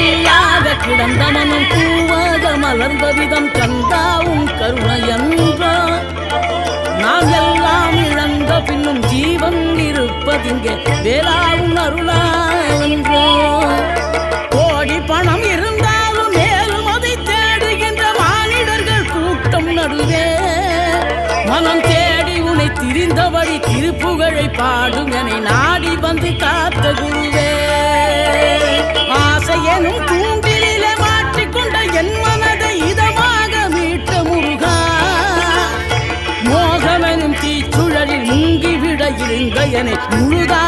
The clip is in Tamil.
கல்லாக கிடந்த மனம் பூவாக மலர்ந்த விதம் கந்தாவும் கருணையன்றோ நாம் எல்லாம் இழந்த பின்னும் ஜீவன் இருப்பதிங்கே வேளாவும் அருளான்றோ கோடி பணம் இருந்தாலும் மேலும் அதை தேடுகின்ற மானிடர்கள் கூட்டம் நடுவே மனம் தேடி உன்னை திரிந்தபடி திருப்புகழை பாடும் என நாடி வந்து காத்த குருவே ஆசையனும் தூண்டிலே மாற்றிக்கொண்ட என் மனதை இதமாக மீட்ட முருகா மோகமெனும் தீச்சுழலில் முங்கிவிட இருந்த என முழுதா